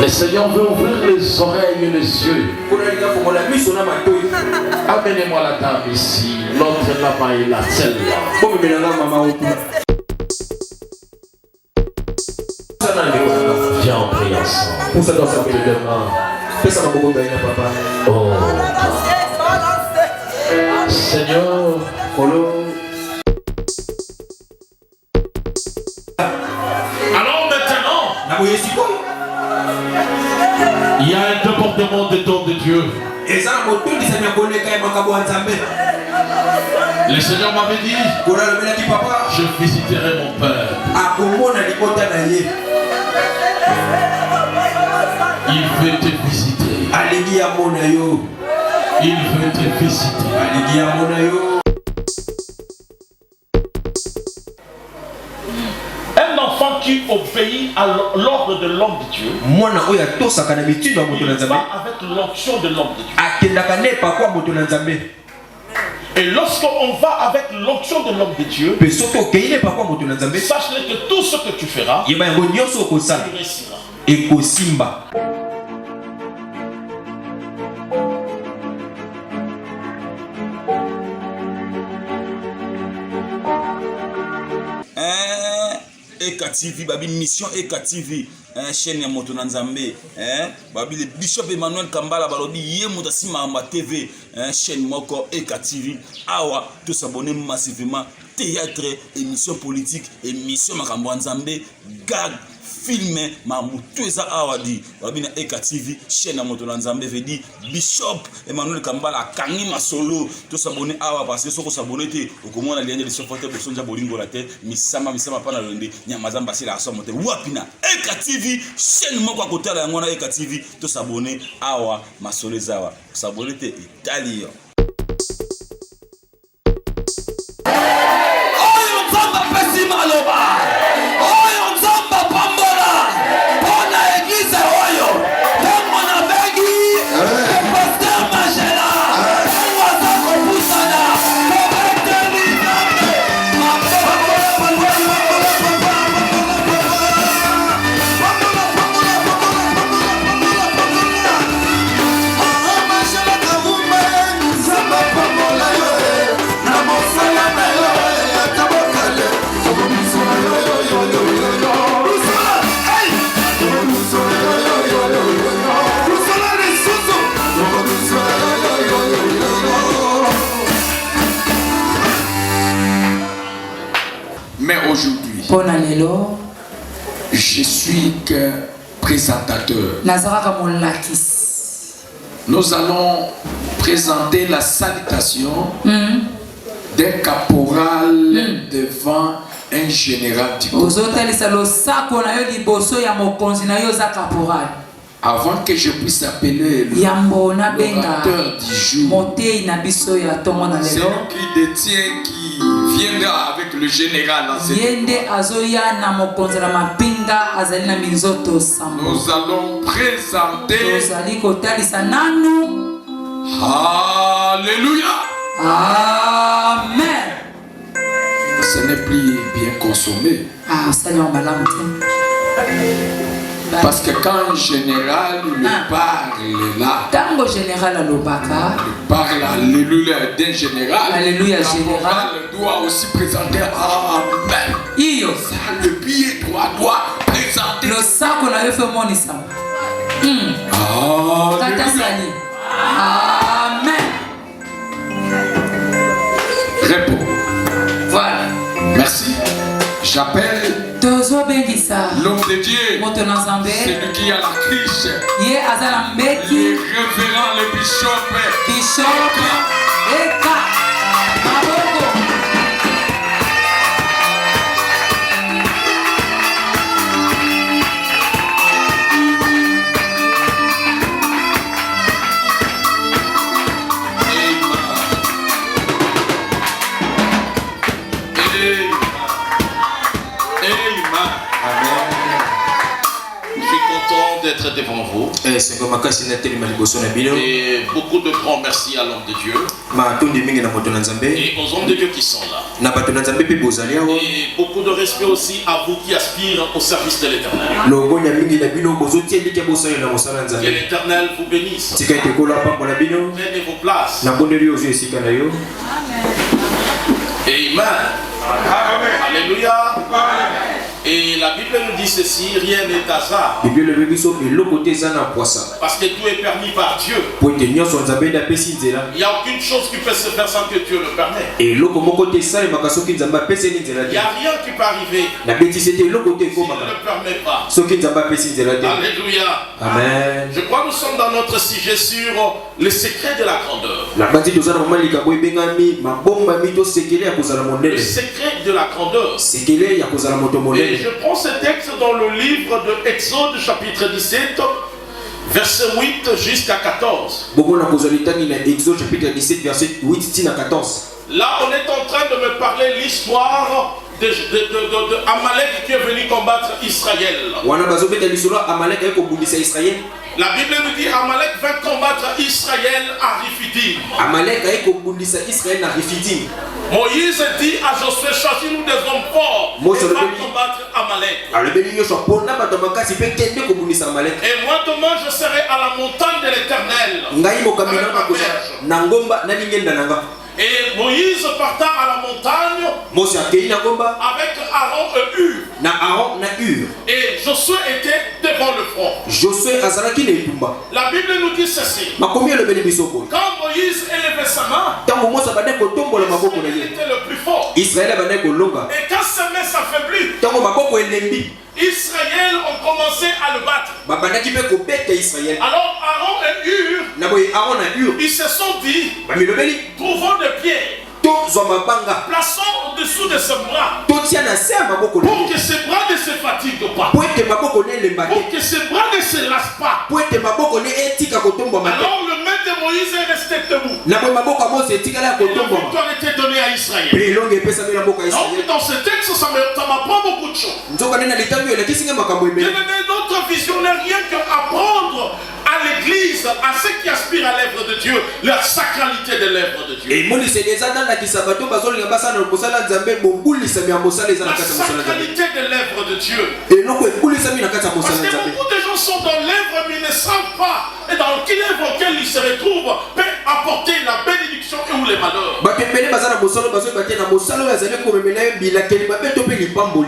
Le Seigneur veut ouvrir les oreilles et les yeux. Amenez-moi la table ici. L'autre là-bas et la celle-là. Viens, on prie ensemble. Oh, Seigneur, alors maintenant, il y a un débordement de dons de Dieu. Le Seigneur m'avait dit, je visiterai mon Père. Il veut te visiter. Il veut te visiter. Un enfant qui obéit à l'ordre de l'homme de Dieu, il va avec l'onction de l'homme de Dieu. Et lorsqu'on va avec l'onction de l'homme de Dieu, sache-le que tout ce que tu feras, tu réussiras. Eka TV, babi mission Eka TV, chaîne ya moto na Nzambe, babi le bishop Emmanuel Kambala balobi ye moto sima ma TV, chaîne moko Eka TV. Awa to s'abonner massivement, théâtre, émission politique, émission makambo Nzambe, gag, film ma mutu eza awa di babi na Eka TV, chaîne ya moto na Nzambe veut dire bishop Emmanuel Kambala kangi masolo to s'abonner awa parce que soko s'abonner te okomona lien de sofote besonja bolingo la te misama pa na londe nyamazamba sila aso mote wapina Eka TV chaîne moko akotala yango na Eka TV to s'abonner awa masolo zawa s'abonner te Italie. Aujourd'hui, je suis que présentateur. Nous allons présenter la salutation d'un caporal devant un général du avant que je puisse appeler l'orateur du jour, c'est lui qui détient, qui viendra avec le général. Nous allons présenter. Alléluia. Amen. Ce n'est plus bien consommé. Parce que quand un général lui parle là, il parle alléluia d'un général, alléluia général doit aussi présenter Amen. Ça, le pied droit doit présenter le sac qu'on avait fait mon Issa. Amen. Réponds. Voilà. Merci. J'appelle l'homme de Dieu, celui qui a la crise, le révérend, le bishop Eka. fort d'être devant vous. Et beaucoup de grands merci à l'homme de Dieu. Et aux hommes de Dieu qui sont là. Et beaucoup de respect aussi à vous qui aspirent au service de l'Éternel. Que l'Éternel vous bénisse. Prenez vos places. Amen. Alléluia. Et la Bible nous dit ceci, rien n'est hasard. Parce que tout est permis par Dieu. Il n'y a aucune chose qui peut se faire sans que Dieu le permette. Il n'y a rien qui peut arriver s'il ne le permet pas. Alléluia. Amen. Je crois que nous sommes dans notre sujet sur le secret de la grandeur. Le secret de la grandeur. Et je prends ce texte dans le livre de Exode chapitre 17 verset 8 jusqu'à 14. Là on est en train de me parler l'histoire de Amalek qui est venu combattre Israël. La Bible nous dit Amalek va combattre Israël à Rephidim. Moïse dit à Josué, choisis-nous des hommes forts et va combattre Amalek. Et moi demain je serai à la montagne de l'Éternel. Et Moïse partant à la montagne avec Aaron et Hur. Et Josué était devant le front. La Bible nous dit ceci. Quand Moïse élevait sa main, il était le plus fort. Et quand sa main s'affaiblit, Israël ont commencé à le battre. Alors Aaron et Hur, ils se sont dit, trouvons des pierres, plaçons au-dessous de ses bras, pour que ses bras ne se fatiguent pas, pour que ses bras ne se lassent pas. Alors le maître de Moïse est resté debout. La victoire était donnée à Israël. Donc dans ce texte, ça m'apprend beaucoup de choses. Notre vision n'est rien qu'apprendre à l'église, à ceux qui aspirent à l'œuvre de Dieu, la sacralité de l'œuvre de Dieu. La sacralité de l'œuvre de Dieu. Parce que beaucoup de gens sont dans l'œuvre mais ils ne savent pas et dans l'œuvre auquel ils se retrouvent peut apporter la bénédiction et ou les malheurs.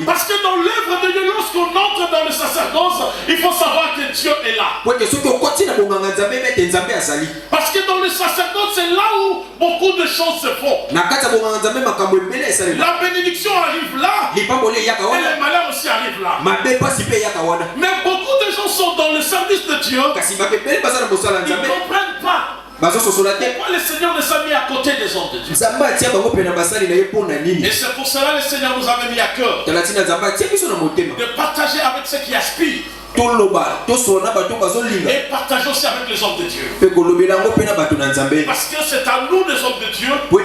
Parce que dans l'œuvre de Dieu, lorsqu'on entre dans le sacerdoce, il faut savoir que Dieu est là. Parce que dans le sacerdoce, c'est là où beaucoup de choses se font. La bénédiction arrive là et les malheurs aussi arrivent là. Mais beaucoup de gens sont dans le service de Dieu. Ils ne comprennent pas. Pourquoi le Seigneur nous a mis à côté des hommes de Dieu? Et c'est pour cela que le Seigneur nous avait mis à cœur de partager avec ceux qui aspirent. Et partageons aussi avec les hommes de Dieu. Parce que c'est à nous, les hommes de Dieu, de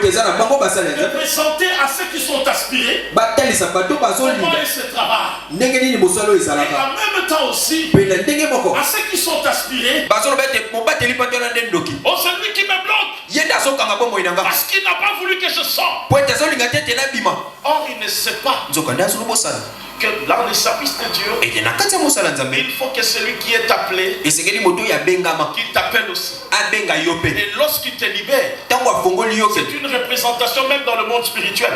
présenter à ceux qui sont aspirés comment ils se travaillent. Et en même temps aussi, à ceux qui sont aspirés, oh, c'est lui qui me bloque. Parce qu'il n'a pas voulu que je sorte. Or, il ne sait pas que dans le service de Dieu, il faut que celui qui est appelé, qu'il t'appelle aussi. Et lorsqu'il te libère, c'est une représentation même dans le monde spirituel.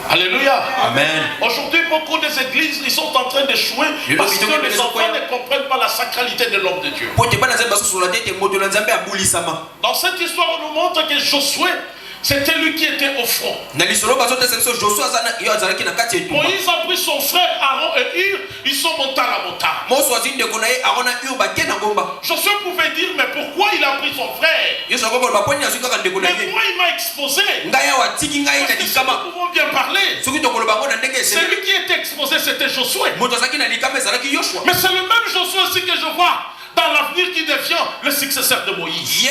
Alléluia. Amen. Aujourd'hui, beaucoup des églises, ils sont en train d'échouer parce que les enfants ne comprennent pas la sacralité de l'homme de Dieu. Dans cette histoire, on nous montre que Josué, c'était lui qui était au front. Moïse a pris son frère Aaron et Hur, ils sont montés à la montagne. Josué pouvait dire, mais pourquoi il a pris son frère? Mais moi il m'a exposé. Parce que nous pouvons bien parler. Celui qui était exposé, c'était Josué. Mais c'est le même Josué aussi que je vois dans l'avenir qui devient le successeur de Moïse.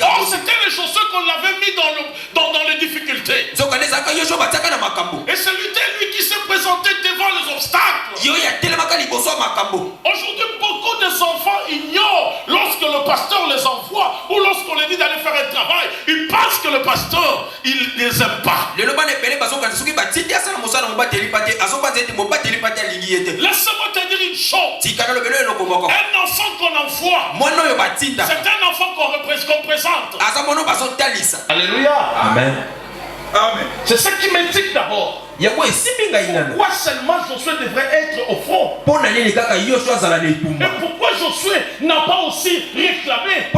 Oh, c'était le Josué qu'on l'avait mis dans les difficultés. Et c'est lui qui s'est présenté devant les Aujourd'hui, beaucoup des enfants ignorent lorsque le pasteur les envoie ou lorsqu'on les dit d'aller faire un travail. Ils pensent que le pasteur, il ne les aime pas. Laisse-moi te dire une chose. Un enfant qu'on envoie, c'est un enfant qu'on représente. Alléluia. Amen. Amen. C'est ça qui m'indique d'abord. Pourquoi seulement Josué devrait être au front? Et pourquoi Josué n'a pas aussi réclamé?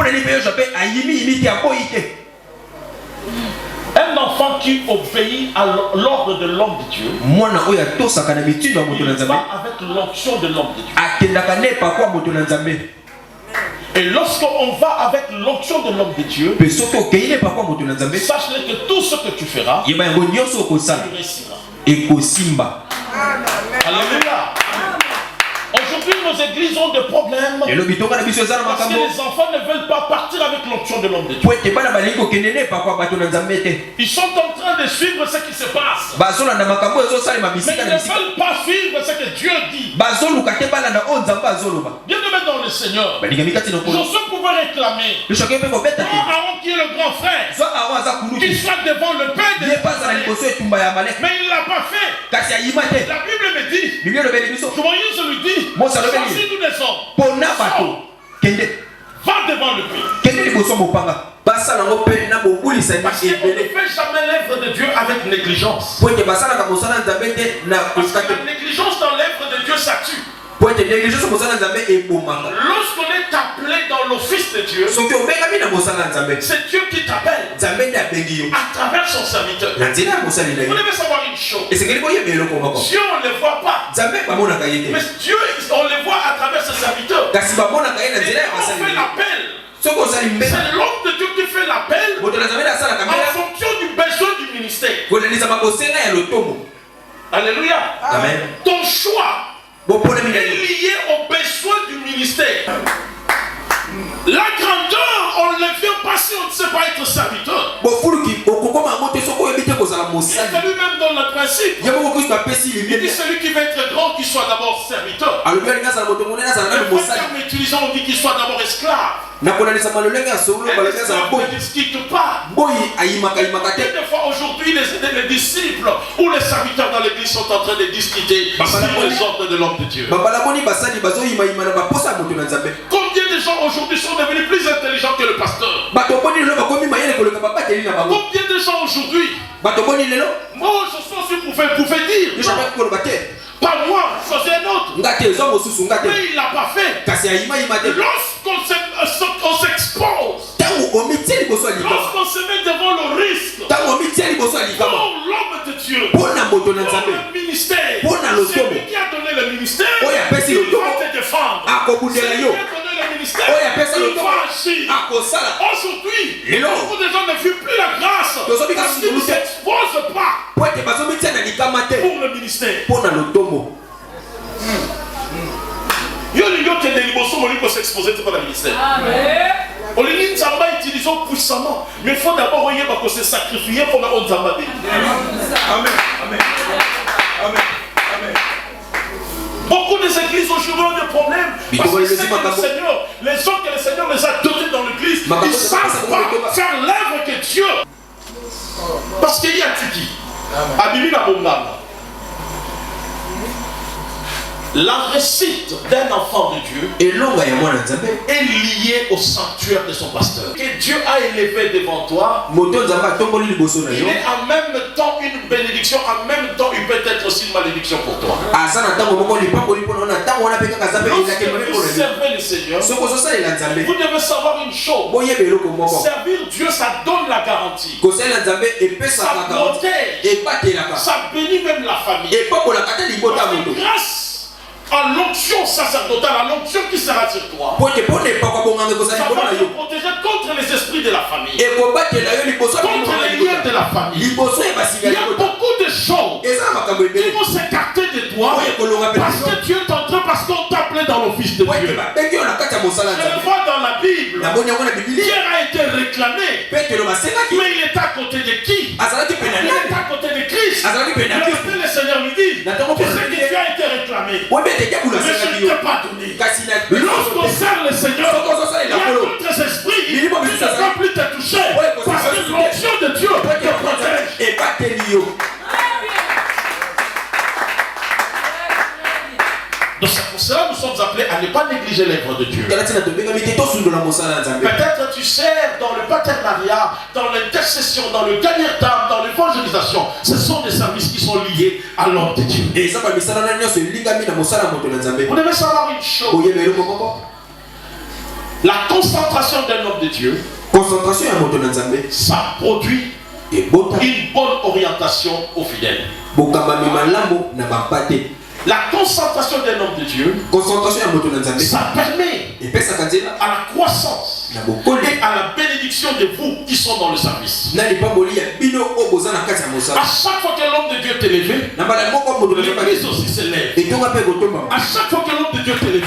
Un enfant qui obéit à l'ordre de l'homme de Dieu, il va avec l'onction de l'homme de Dieu. Et lorsqu'on va avec l'onction de l'homme de Dieu, sache-le que tout ce que tu feras, tu réussiras. Alléluia. Aujourd'hui, nos églises ont des problèmes parce que les enfants ne veulent pas partir avec l'onction de l'homme de Dieu. Ils sont en train de suivre ce qui se passe, mais ils ne veulent pas suivre ce que Dieu dit. Bien-aimé dans le Seigneur, Josué pouvait réclamer Aaron qui est le grand frère, qu'il soit devant le père de l'Israël, mais il ne l'a pas fait. La Bible me dit, Moïse lui dit, choisis-nous des hommes, va devant le pays. Parce qu'on ne fait jamais l'œuvre de Dieu avec négligence. Parce que la négligence dans l'œuvre de Dieu, ça tue. Lorsqu'on est appelé dans l'office de Dieu, c'est Dieu qui t'appelle à travers son serviteur. Vous devez savoir une chose. Dieu, on ne le voit pas. Mais Dieu, on le voit à travers ses serviteurs. Et on fait l'appel. C'est l'homme de Dieu qui fait l'appel en fonction du besoin du ministère. Alléluia. Amen. Ton choix est lié au besoin du ministère. La grandeur, on ne le vient pas si on ne sait pas être serviteur. C'est lui-même dans le principe. Il dit celui qui veut être grand, qu'il soit d'abord serviteur. Mais quand utilisant, on dit qu'il soit d'abord esclave. Et l'esclave ne discute pas. Quelquefois aujourd'hui, les disciples ou les serviteurs dans l'église sont en train de discuter sur les ordres de l'homme de Dieu. Combien de gens aujourd'hui sont devenus plus intelligents que le pasteur? Combien de gens aujourd'hui? Moi, je suis aussi pouvait dire. Pas moi, c'est un autre. Mais il ne l'a pas fait. Lorsqu'on s'expose, lorsqu'on se met devant le risque, pour l'homme de Dieu, pour le ministère, c'est lui qui a donné le ministère, il va te défendre. C'est lui qui a donné le ministère, il va agir. Aujourd'hui, beaucoup de gens ne vivent plus la grâce parce qu'ils ne s'exposent pas pour le ministère. Yo te délibération monique pour s'exposer pour le ministère. On les lignes Zamba utilisons puissamment, mais il faut d'abord voyez pour se sacrifier pour la honte Zamba. Amen. Amen. Amen. Amen. Beaucoup des églises aujourd'hui ont des problèmes parce que les gens que le Seigneur les a dotés dans l'église, ils ne savent pas faire l'œuvre que Dieu. Parce qu'il y a Tiki, Abimi na Bongama. La réussite d'un enfant de Dieu est liée au sanctuaire de son pasteur. Que Dieu a élevé devant toi, il est en même temps une bénédiction, en même temps il peut être aussi une malédiction pour toi. Lorsque vous servez le Seigneur, vous devez savoir une chose. Servir Dieu, ça donne la garantie. Ça protège, ça bénit même la famille. Grâce à l'onction sacerdotale, à l'onction qui sera sur toi, ça va te protéger contre les esprits de la famille, contre les liens de la famille. Il y a beaucoup de choses qui vont s'écarter de toi parce que Dieu est en train, parce qu'on t'a appelé dans l'office de Dieu. Je le vois dans la Bible. Pierre a été réclamé, mais il est à côté de qui? Il est à côté de Christ. Le Seigneur lui dit, tu as été réclamé. Mais je ne t'ai pas donné. Lorsqu'on sert le Seigneur, il y a d'autres esprits qui ne peuvent plus te toucher. Parce que l'onction de Dieu te protège. Donc c'est pour cela que nous sommes appelés à ne pas négliger l'œuvre de Dieu. Peut-être tu sers dans le partenariat, dans l'intercession, dans le gagnage d'âme, dans l'évangélisation. Ce sont des services qui sont liés à l'homme de Dieu. Vous devez savoir une chose. La concentration d'un homme de Dieu, ça produit une bonne orientation aux fidèles. La concentration d'un homme de Dieu, ça permet à la croissance et à la bénédiction de vous qui sont dans le service. À chaque fois que l'homme de Dieu est élevé, l'Église aussi s'élève. À chaque fois que l'homme de Dieu est élevé,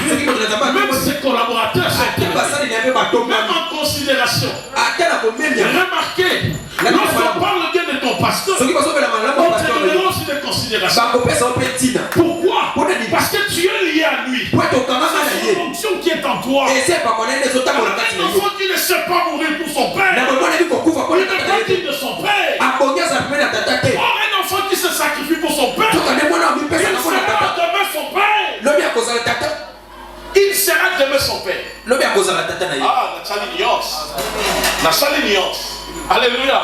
même ses collaborateurs sont élevés. Même en considération. Remarquez, lorsqu'on parle bien de ton pasteur, on te donnera aussi des considérations. Pourquoi? Parce que tu es lié à lui. C'est son fonction qui est en toi. Un enfant qui ne sait pas mourir pour son père, il ne pas digne de son père. Or, un enfant qui se sacrifie pour son père, il sera demain son père. Il sera demain son père. Ah, Nathalie Nyons. Alléluia.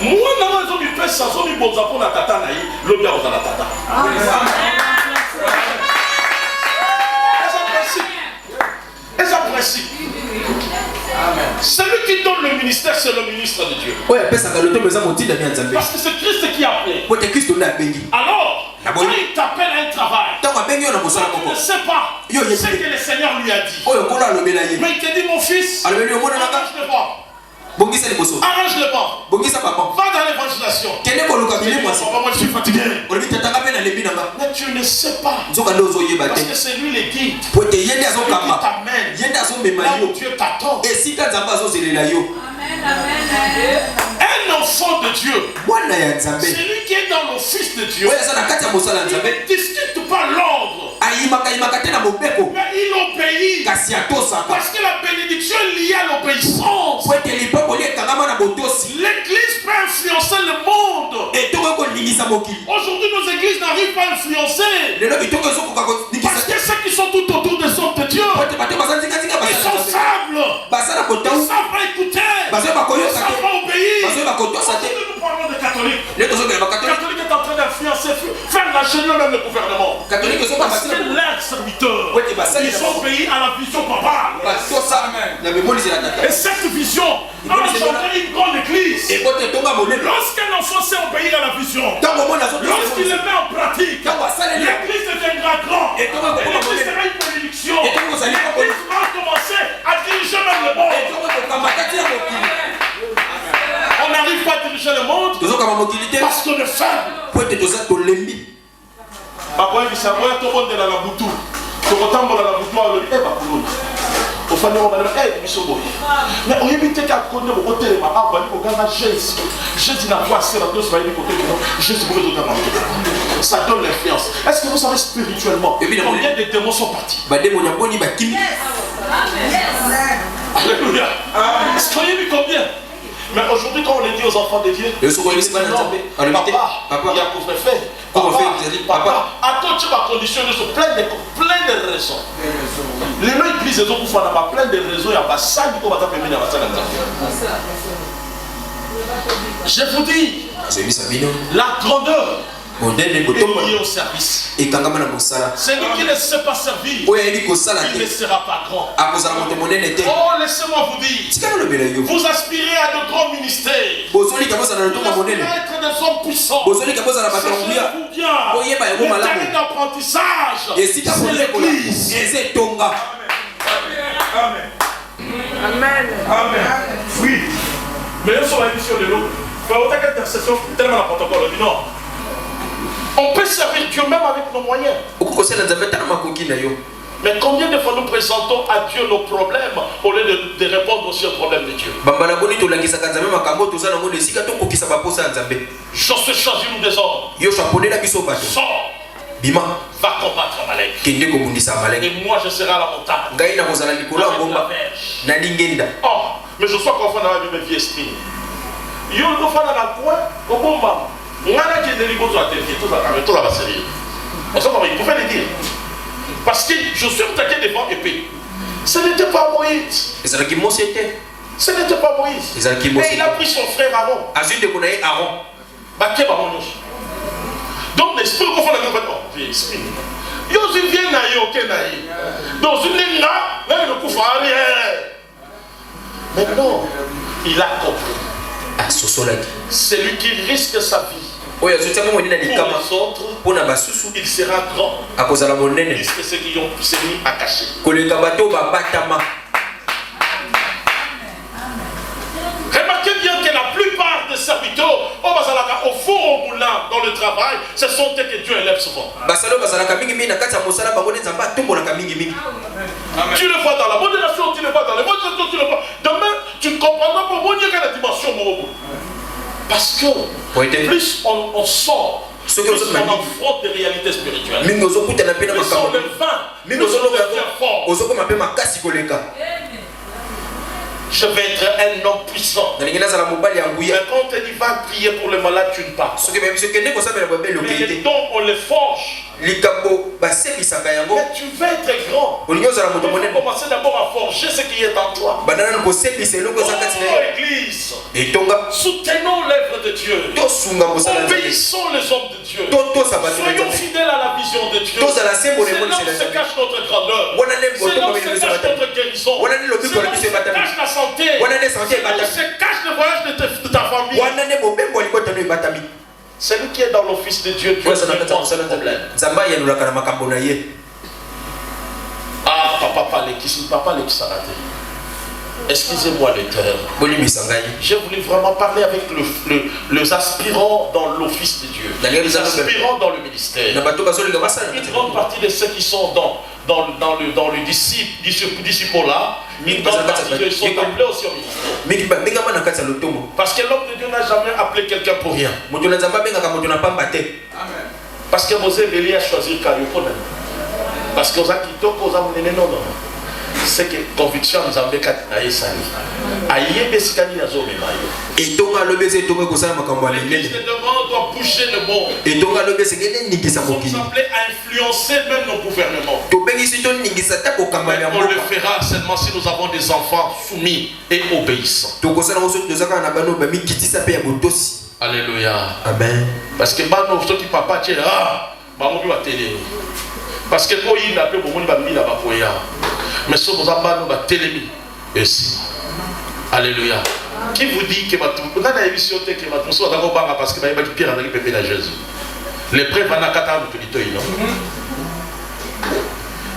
Moi, je suis père, sans mi boza pour la tata naï, le bien aux la tata. Et ça principe. Celui qui donne le ministère, c'est le ministre de Dieu. Parce que c'est Christ qui a appelé. Alors, quand il t'appelle à un travail, tu ne sais pas ce que le Seigneur lui a dit. Mais il te dit, mon fils, arrange-le pas. Arrange le banc. Va dans l'évangélisation. Moi je suis fatigué. Mais tu ne sais pas. Parce que c'est lui le guide. Celui qui t'amène là où Dieu t'attend. Un enfant de Dieu, celui qui est dans l'office de Dieu, il ne discute pas l'ordre, mais il obéit. Parce que la bénédiction est liée à l'obéissance. L'église peut influencer le monde. Aujourd'hui, nos églises n'arrivent pas à influencer. Parce que ceux qui sont tout autour des hommes de Dieu, ils sont sables. Ils savent pas écouter. Ils savent pas obéir. Aujourd'hui, nous parlons des catholiques. Les catholiques sont en train d'influencer, faire l'ingénieur même le gouvernement. Parce que leurs serviteurs, ils ont obéi à la vision papale. Et cette vision a engendré une grande église. Lorsqu'un enfant sait obéir à la vision, lorsqu'il le met en pratique, l'église deviendra grande. L'église sera une bénédiction. L'église va commencer à diriger même le monde. On n'arrive pas à diriger le monde parce qu'on est faible. Ça donne l'influence. Est-ce que vous savez spirituellement combien de démons sont partis? Alléluia. Est-ce que vous avez vu combien? Mais aujourd'hui, quand on le dit aux enfants de Dieu, papa, il y a couvre-feu. Papa, attends, tu vas conditionner sur plein de raisons. Les gens églises, ils ont plein de raisons. Il y a pas ça qui va t'appeler à la. Je vous dis, la grandeur est liée au service. Celui qui ne sait pas servir, il ne sera pas grand. Oh, laissez-moi vous dire, vous aspirez à de grands ministères. Vous aspirez à être des hommes puissants. Servez-vous bien. Le terrain d'apprentissage, c'est l'église. Amen. Amen. Oui. Mais sur la mission de l'eau, il faut autant qu'intercession tellement important pour le non. On peut servir Dieu même avec nos moyens. Mais combien de fois nous présentons à Dieu nos problèmes au lieu de répondre aussi aux problèmes de Dieu? Josué choisit nous des hommes. Sors. Bima. Va combattre Amalek. Et moi je serai à la montagne. Oh, mais je sois confond dans la vie esprit. Yo le faire dans la coin, au bomba. On a qui est libre à tout la série. On s'en va, il pouvait le dire. Parce que je suis attaqué devant épée. Ce n'était pas Moïse. Ce n'était pas Moïse. Mais il a pris son frère Aaron. Donc l'esprit confond la vie esprit. Yo je viens na yo kenaï. Dans une ligne là, même le coup rien. Maintenant, il a compris. C'est lui qui risque sa vie. Pour les autres, il sera grand. Puisque ceux qui ont s'est mis à cacher. Remarquez bien que la plupart des serviteurs au four au moulin dans le travail, ce sont eux que Dieu élève souvent. Tu le vois dans la modération, tu le vois dans les modérations, tu le vois. Demain, tu comprendras pour moi quelle dimension mon. Parce que plus on sort, plus on affronte des réalités spirituelles. Plus on le vain, plus on devient fort. Je vais être un homme puissant. Mais quand on y va prier pour le malade, tu ne pars. Mais les dons, on les forge. Mais tu veux être grand. Il faut commencer d'abord à forger ce qui est en toi. Oh, Église, soutenons l'œuvre de Dieu. Obéissons les hommes de Dieu. Soyons fidèles à la vision de Dieu. C'est là où se cache notre grandeur. C'est là où se cache notre guérison. C'est là où se cache la santé. C'est là où se cache le voyage de ta famille. Celui qui est dans l'office de Dieu, Dieu répond à ce problème. Ah, papa, les excusez-moi le terme. Je voulais vraiment parler avec les aspirants dans l'office de Dieu. Les aspirants dans le ministère. Une grande partie de ceux qui sont dans le disciple-là, une grande partie d'eux sont appelés aussi au ministère. Parce que l'homme de Dieu n'a jamais appelé quelqu'un pour rien. Parce que vous avez à choisir Kariopona. Parce que vous avez quitté aux amenés non. C'est que conviction nous a fait qu'à Sali. Aïe, Bessikani n'a jamais maillot. Et donc, l'église de demain doit bouger le monde. Et donc, nous sommes appelés à influencer même nos gouvernements. On le fera seulement si nous avons des enfants soumis et obéissants. Alléluia. Amen. Parce que ceux qui papa tient télé. Parce que quand il n'a pas beaucoup de famille là-bas, mais ce que vous avez télémi aussi. Alléluia. Qui vous dit que vous avez une émission que vous avez parce que vous avez Pierre André Pépé à Jésus. Les prêtres vont à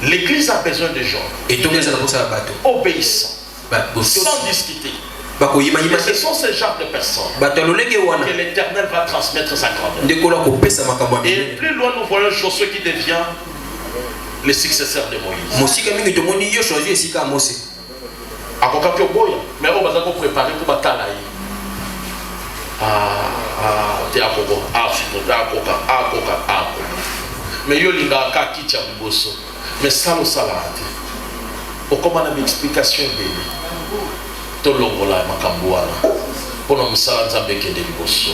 l'église a besoin de gens. Et tous les obéissants. Sans discuter. Mais ce sont ces genres de personnes que l'Éternel va transmettre sa grandeur. Et plus loin nous voyons Josué qui devient le successeur de Moïse. Mais on va préparer pour bataille. Mais il y a un qui tient le bosso. Mais ça, le salade. Au comment on a une explication de l'ongola makambouana. Pour nous, ça nous a béqué des bosso.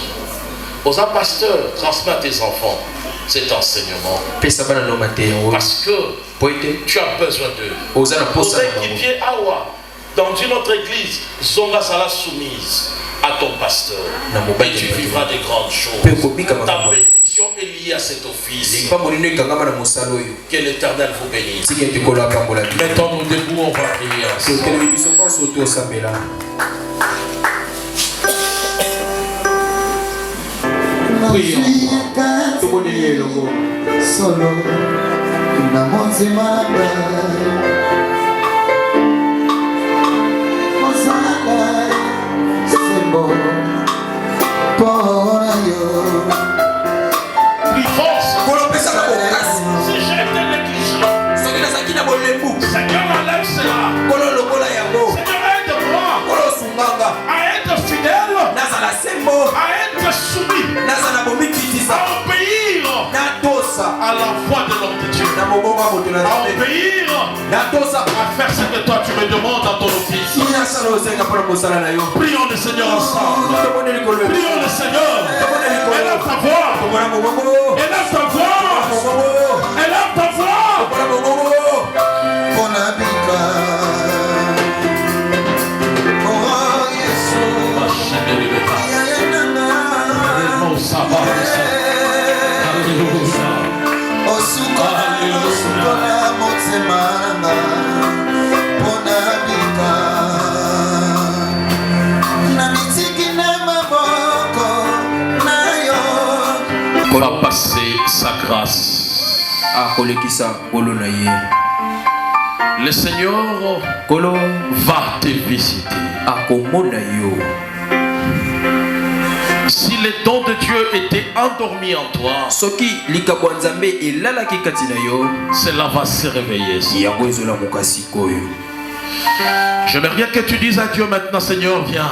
Aux pasteurs, transmets à tes enfants cet enseignement. Parce que tu as besoin d'eux. Aux équipiers Awa, dans une autre église, Zonga sera soumise à ton pasteur. Et tu vivras de grandes choses. Ta bénédiction est liée à cet office. Que l'Éternel vous bénisse. Mettons-nous debout, on va prier ensemble. Solo una monsemana Mosala Sembo Pora yo Plus force. Si j'étais l'église, Seigneur enlève cela. Seigneur aide-moi à être fidèle, à être soumis, à obéir à la voix de l'homme de Dieu, à obéir, à faire ce que toi tu me demandes dans ton office. Prions le Seigneur ensemble. Prions le Seigneur. Élève ta voix. Élève ta voix. Élève ta voix. On va passer sa grâce. Le Seigneur va te visiter. Si les dons de Dieu étaient endormis en toi, cela va se réveiller. J'aimerais bien que tu dises à Dieu maintenant, Seigneur, viens.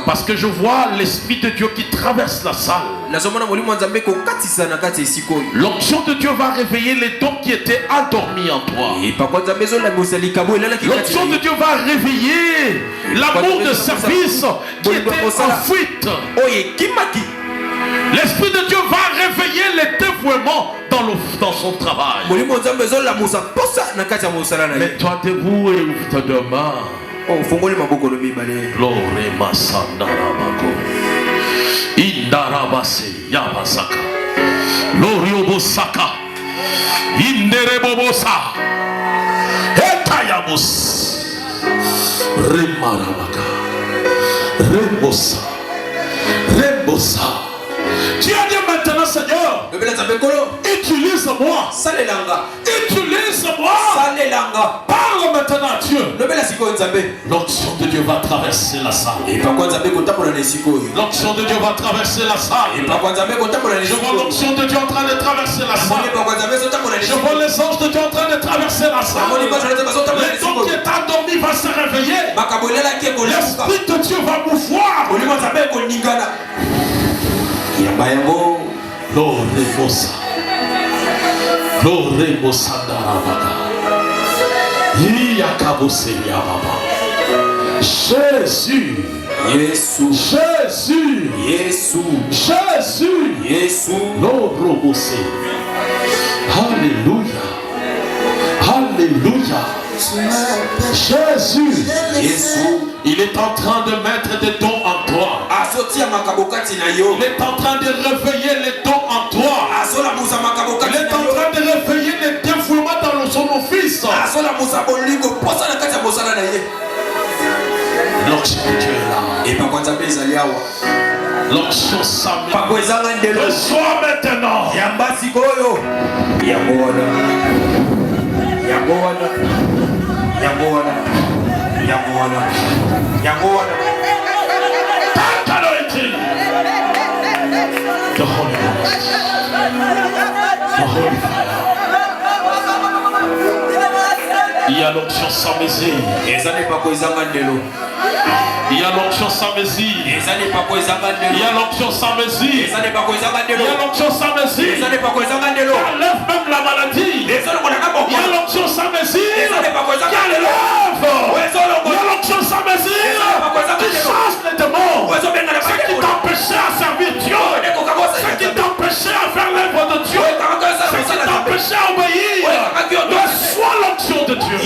Parce que je vois l'Esprit de Dieu qui traverse la salle. L'onction de Dieu va réveiller les dons qui étaient endormis en toi. L'onction de Dieu va réveiller l'amour de service qui était en fuite. L'Esprit de Dieu va réveiller les dévouements dans son travail. Mais toi debout et ouvre ta main. Glory Masandarabako. Indarabase Yabasaka. Loriobosaka. Inderebobosa. Etayabos. Remarabaka. Rebosa. Rebosa. Tu as dit maintenant, Seigneur, utilise-moi. Utilise-moi. Parle maintenant à Dieu. L'onction de Dieu va traverser la salle. L'onction de Dieu va traverser la salle. Je vois l'onction de Dieu en train de traverser la salle. Je vois les anges de Dieu en train de traverser la salle. Les dons qui est endormi va se réveiller. L'Esprit de Dieu va mouvoir. L'oremosa. L'oremosa d'Arabaka. Yiyakabose Yababa. Jésus. Jésus. Jésus. Jésus. Jésus. L'orobose. Alléluia. Alléluia. Jésus. Il est en train de mettre des dons en toi. Il est en train de réveiller les dons en toi. Il est en train de réveiller les dévouements dans son office. L'onction de Dieu est là. L'onction s'amène. Reçois maintenant. The Holy Ghost. The Holy Fire. Il y a l'onction sans mesure. Il y a l'onction sans mesure. Il y a l'onction sans mesure. Il y a l'onction sans mesure. Enlève même la maladie. Il y a l'onction sans mesure. Il y a l'onction sans mesure. Tu chasses les démons. Ce qui t'empêchait à servir Dieu. Ce qui t'empêchait à faire l'œuvre de Dieu. Ce qui t'empêchait à obéir. Reçois l'onction de Dieu.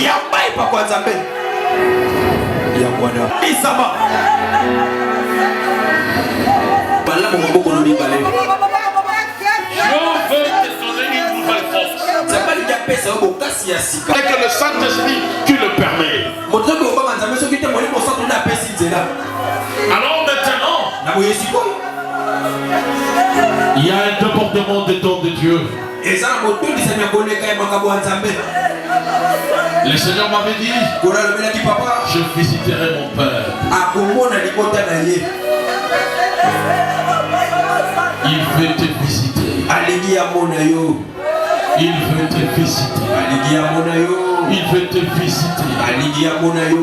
Je veux te donner une nouvelle force. Et que le Saint-Esprit, tu le permets. Alors maintenant, il y a un débordement des dons de Dieu. Le Seigneur m'avait dit, je visiterai mon Père. Il veut te visiter. Il veut te visiter. Il veut te visiter.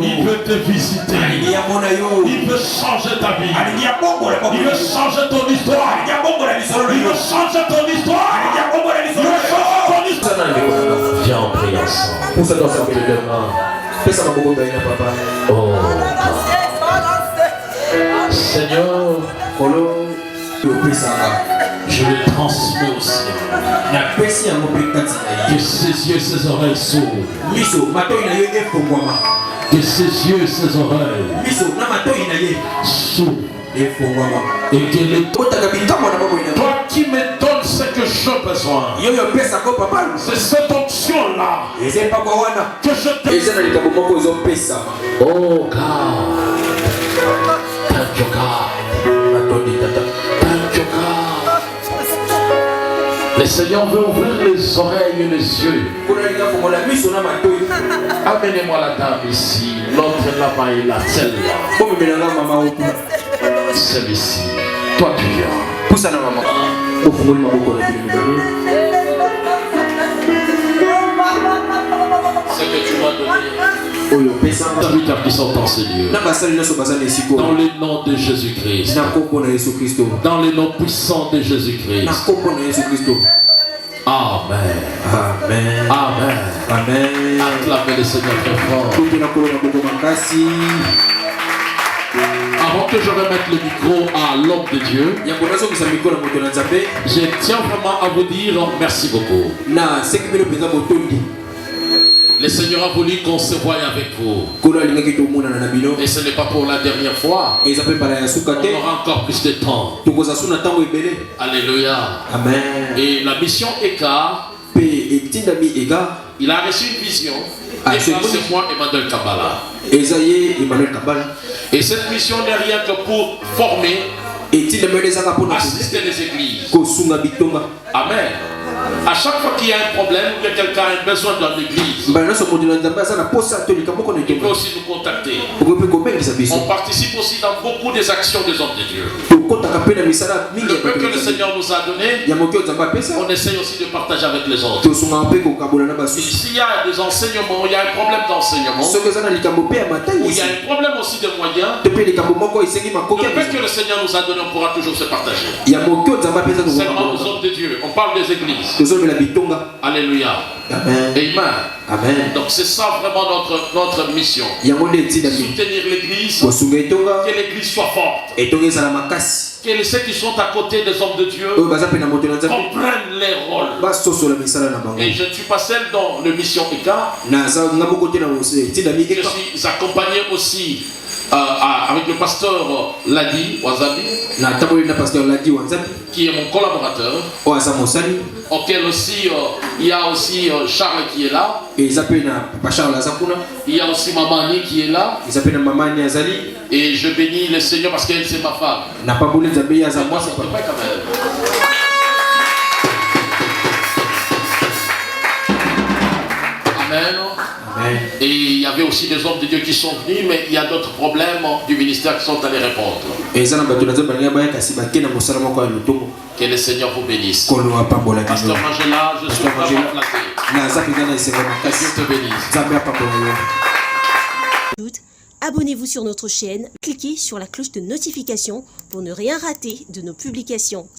Il veut te visiter. Il veut changer ta vie. Il veut changer ton histoire. Il veut changer ton histoire. Viens, on prie ensemble. Oh, Seigneur, je le transmets au ciel. Que ses yeux, ses oreilles s'ouvrent. Que ses yeux, ses oreilles s'ouvrent. Et que toi qui me donnes ce que j'ai besoin, c'est cette option-là que je te oh God, thank you God, thank you God. Le Seigneur veut ouvrir les oreilles et les yeux. Amenez-moi la table ici, l'autre là-bas et la celle-là. Celui-ci, toi tu viens. Pousse à la maman. Ce que tu m'as donné. Serviteurs qui sont en Seigneur. Dans le nom de Jésus-Christ. Dans le nom puissant de Jésus-Christ. Amen. Amen. Amen. Amen. Acclamez le Seigneur très fort. Avant que je remette le micro à l'homme de Dieu, je tiens vraiment à vous dire merci beaucoup. Le Seigneur a voulu qu'on se voie avec vous. Et ce n'est pas pour la dernière fois. On aura encore plus de temps. Alléluia. Amen. Et la mission ECA, il a reçu une vision. Et c'est moi, Emmanuel Kabbalah. Et cette mission n'est rien que pour former, assister les églises. Amen. À chaque fois qu'il y a un problème, que quelqu'un a besoin dans l'église, il peut aussi nous contacter. On participe aussi dans beaucoup des actions des hommes de Dieu. Le peu que le Seigneur nous a donné, on essaye aussi de partager avec les autres. S'il y a des enseignements, il y a un problème d'enseignement, ou il y a un problème aussi de moyens, le peu que le Seigneur nous a donné, on pourra toujours se partager. Seulement aux hommes de Dieu, on parle des églises. Alléluia. Amen. Amen. Donc c'est ça vraiment notre mission. Soutenir l'église. Que l'église soit forte. Que ceux qui sont à côté des hommes de Dieu comprennent les rôles. Et je ne suis pas seul dans le mission ECA. Je suis accompagné aussi avec le pasteur Ladi Wazabi, qui est mon collaborateur, auquel aussi il y a aussi Charles qui est là, il y a aussi Mamani qui est là, et je bénis le Seigneur parce qu'elle c'est ma femme. Amen. Et il y avait aussi des hommes de Dieu qui sont venus, mais il y a d'autres problèmes du ministère qui sont allés répondre. Que le Seigneur vous bénisse. Pasteur Angela, je suis vraiment flatté. Que Dieu te bénisse. Abonnez-vous sur notre chaîne, cliquez sur la cloche de notification pour ne rien rater de nos publications.